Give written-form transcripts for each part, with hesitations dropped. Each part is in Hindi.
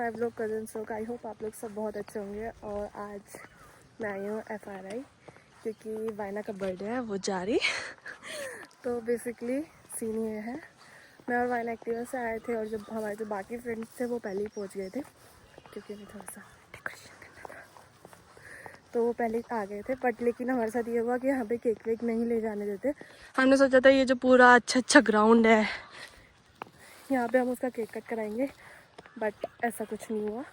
सब्सक्राइब लोग, कजन्स लोग, आई होप आप लोग सब बहुत अच्छे होंगे। और आज मैं आई हूँ FRI क्योंकि वाइना का बर्थडे है, वो जा रही तो बेसिकली सीन ये है, मैं और वाइना एक्टिवा से आए थे और जब हमारे जो बाकी फ्रेंड्स थे वो पहले ही पहुँच गए थे क्योंकि हमें थोड़ा सा डेकोरेशन करना था, तो वो पहले आ गए थे। बट लेकिन हमारे साथ ये हुआ कि यहाँ पे केक वेक नहीं ले जाने देते। हमने सोचा था ये जो पूरा अच्छा ग्राउंड है यहाँ पे हम उसका केक कट कराएंगे, बट ऐसा कुछ नहीं हुआ।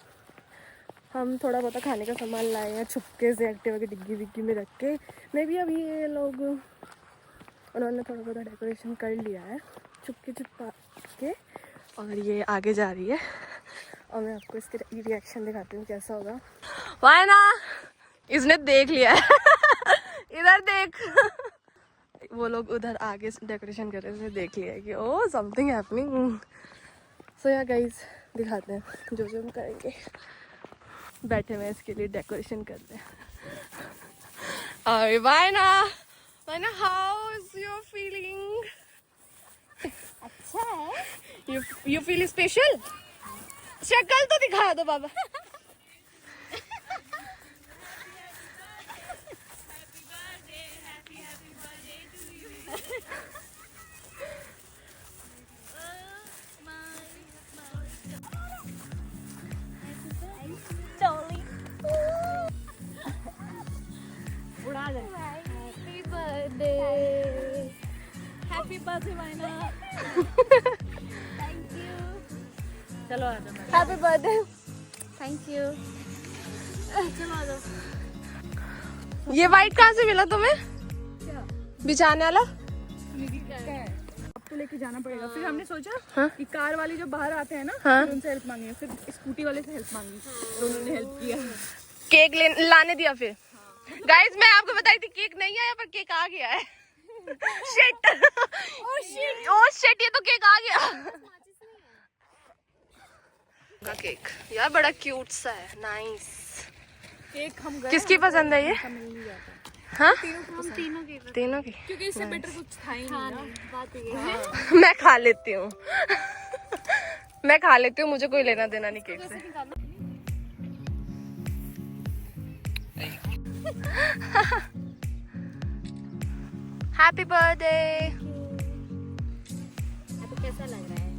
हम थोड़ा बहुत खाने का सामान लाए हैं छुपके से एक्टिवा की डिग्गी विग्गी में रख के। मे भी अभी ये लोग उन्होंने थोड़ा बहुत डेकोरेशन कर लिया है छुपके छुपा के, और ये आगे जा रही है और मैं आपको इसके रिएक्शन दिखाती हूँ कैसा होगा। वाइना इसने देख लिया है इधर देख वो लोग उधर आगे डेकोरेशन कर रहे थे, देख लिया कि ओ समथिंग हैपनिंग। सो या गाइस दिखाते हैं जो हम करेंगे। बैठे हुए इसके लिए डेकोरेशन कर रहे हैं। Vaina how is your feeling? अच्छा है। You feel special? शक्ल तो दिखा दो बाबा। उड़ा दे। Happy birthday, happy birthday Vaina. Thank you. चलो आ जाओ। Happy birthday. Thank you. चलो आ जाओ। ये वाइट कहाँ से मिला तुम्हें? क्या बिछाने वाला? आपको लेके जाना पड़ेगा। फिर हमने सोचा हाँ? कि कार वाले जो बाहर आते हैं ना, हाँ? फिर उनसे हेल्प मांगी, फिर स्कूटी वाले से हेल्प मांगी, तो उन्होंने हेल्प किया। केक लाने दिया फिर। गाइस मैं आपको बताई थी केक नहीं आया पर केक आ गया है। शिट ओह शिट ये तो केक आ गया। का केक यार बड़ा क्यूट सा है, नाइस। केक हम गए, किसकी पसंद है ये? मिल नहीं जाता। हाँ हम तीनों की। क्योंकि इससे बेटर कुछ था ही नहीं ना। बात ये है। मैं खा लेती हूँ मैं खा लेती हूँ, मुझे कोई लेना देना नहीं केक से। Happy birthday. आपको कैसा लग रहा है?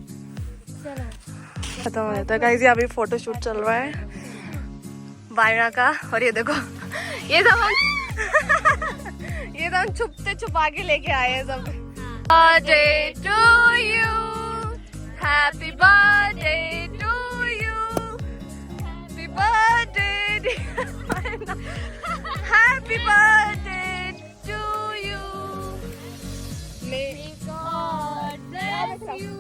चलो खत्म हो जाता है गाइस, यहाँ भी फोटो शूट चल रहा है वाइना का। और ये देखो ये सब हम छुपते छुपा के लेके आए हैं सब। Birthday to you, happy birthday to you, happy birthday, happy birthday to you. May God bless you.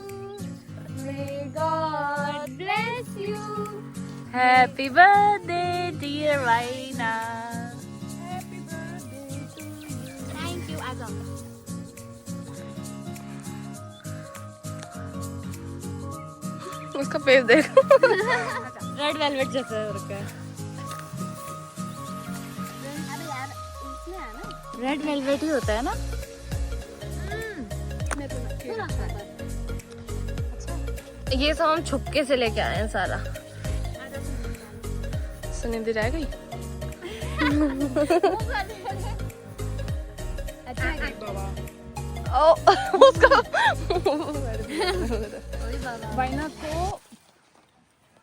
May God bless you. Happy birthday dear Vaina. Happy birthday to you. Thank you, Agam. उसका फेस देखो रेड वेलवेट जैसा रखा है। अबे यार इसमें है ना, रेड वेलवेट ही होता है ना। ये सब हम छुपके से लेके आए हैं सारा। सुनिधि रह गई। अच्छा है। ओ उसका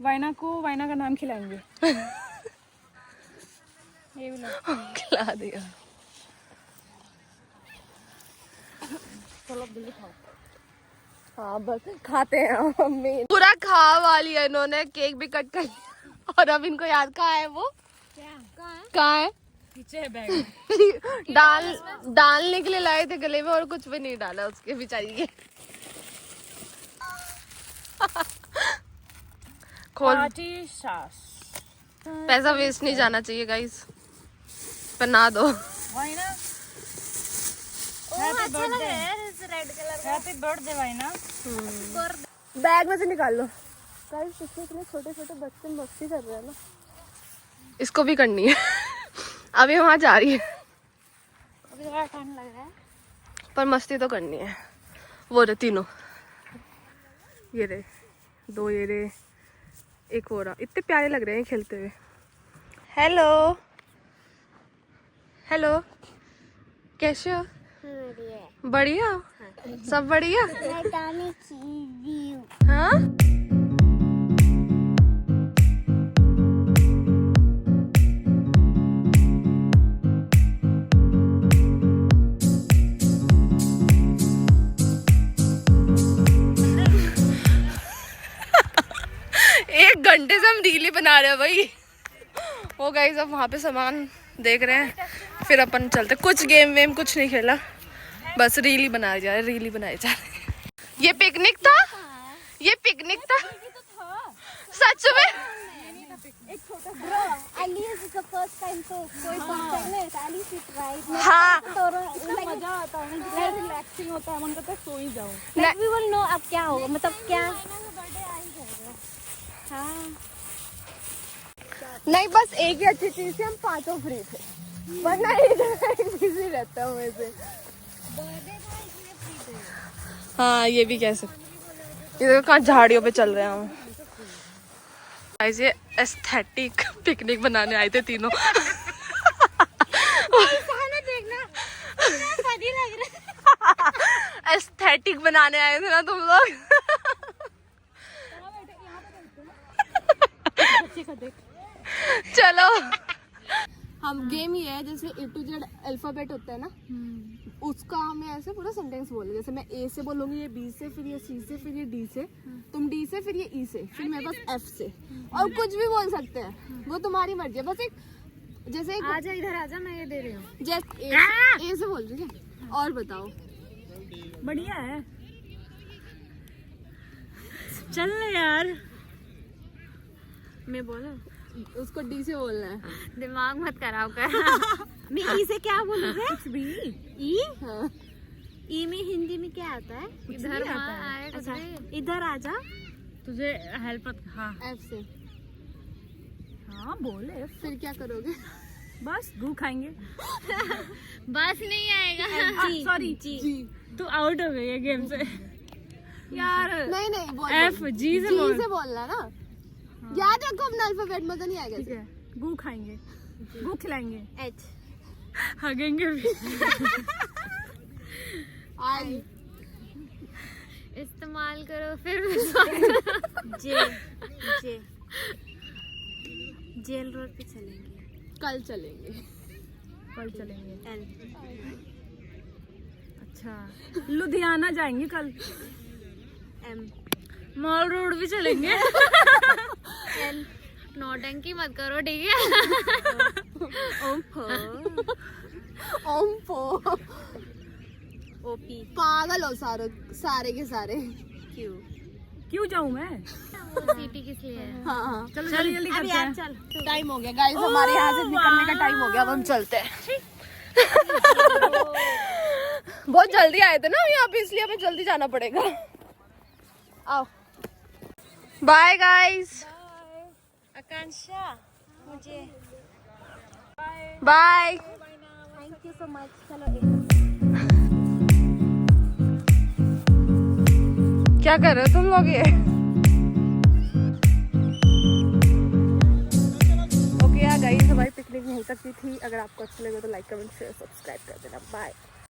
वाइना को वाइना का नाम खिलाएंगे। ये भी लो। खिला दिया। चलो जल्दी खाओ। हाँ बस खाते हैं मम्मी। पूरा खा वाली है इन्होंने, केक भी कट कर लिया और अब इनको याद कहाँ है वो? कहाँ है? पीछे है बैग। डालने के लिए लाए थे गले में और कुछ भी नहीं डाला उसके बेचारी के। खोल। पार्टी सास। पैसा वेस्ट नहीं जाना चाहिए गाइस, पर ना दो। वाइना अच्छा लग रहा है इस रेड कलर का। Happy birthday Vaina. बैग में से निकाल लो गाइस। इसमें इतने छोटे छोटे बच्चे मस्ती कर रहे हैं ना, इसको भी करनी है अभी वहाँ जा रही है अभी थोड़ा ठंड लग रहा है पर मस्ती तो करनी है। वो रहे तीनों, ये रहे दो, ये रहे एक हो रहा, इतने प्यारे लग रहे हैं खेलते हुए। हेलो हेलो, कैसे हो? बढ़िया, सब बढ़िया। हाँ एक घंटे से हम रील ही बना रहे हैं भाई। वो गाइस अब वहाँ पे सामान देख रहे हैं, फिर अपन चलते। कुछ गेम वेम कुछ नहीं खेला, बस रील ही बनाए जा रहे, रील ही बनाए जा रहे। ये पिकनिक था, ये पिकनिक था सच में। हाँ मजा आता है, रिलैक्सिंग होता है, मन करता है सो ही जाओ। वी विल नो अब क्या होगा, मतलब क्या। हाँ नहीं, बस एक ही अच्छी चीज थी, हम पांचों फ्री थे, वरना एक बिजी रहता हूँ वैसे। हाँ ये भी कह सकते। ये कहाँ झाड़ियों पे चल रहे हैं हम। ऐसे एस्थेटिक पिकनिक बनाने आए थे तीनों। एस्थेटिक बनाने आए थे ना तुम लोग। चलो हम गेम ये है, जैसे A to Z अल्फाबेट होता है ना, उसका हमें ऐसे पूरा सेंटेंस बोले। जैसे मैं A से बोलूंगी, ये B से, फिर ये C से, फिर ये D से, तुम D से, फिर ये E से, फिर मेरे पास F से, और कुछ भी बोल सकते हैं, वो तुम्हारी मर्जी है। बस एक जैसे एक आजा इधर आजा, मैं ये दे रही हूँ। जैसे A से बोल रही है। और बताओ। बढ़िया है, चल यार। मैं बोलूँ? उसको D से बोलना है। दिमाग मत खराब कर। मैं ई से क्या बोलूँगा? कुछ भी। ई? हाँ। ई में हिंदी में क्या आता है? इधर इधर आता वहाँ है। आए कुछ अच्छा। भी। इधर आजा। तुझे हेल्प। हाँ F से। हाँ बोले। फिर क्या करोगे? बस गू खाएंगे। बस नहीं आएगा। Sorry G। तू आउट हो गई है गेम से यार। नहीं नहीं बोल। F, G से बोल। G से बोलना ना। याद रखो अपना अल्फाबेट, मजा नहीं आएगा। ठीक है, गू खाएंगे, गू खिलाएंगे, एच। हगेंगे भी। आई। इस्तेमाल करो फिर। जे जे जेल रोड पे चलेंगे। कल चलेंगे। कल चलेंगे। एल। अच्छा, लुधियाना जाएंगे कल। एम। मॉल रोड भी चलेंगे। एन। नौटंकी मत करो, ठीक है? ओम्फो। ओपी। पागल हो सारे के सारे। क्यू। क्यों जाऊं मैं? सीटी किस लिए है? हाँ हाँ। चलो जल्दी जल्दी अब करते यार हैं। चल। टाइम हो गया गाइस, हमारे यहाँ से निकलने का टाइम हो गया, अब हम चलते हैं। बहुत जल्दी आए थे ना यहाँ पे, इसलिए हमें जल्दी जाना पड़ेगा। आओ, बाय गाइस। आकांक्षा मुझे bye. Thank you so much. चलो क्या कर रहे हो तुम लोग? ये ओके यार गाइस, हमारी पिकनिक यहीं तक की थी। अगर आपको अच्छा लगे तो लाइक कमेंट शेयर सब्सक्राइब कर देना। बाय।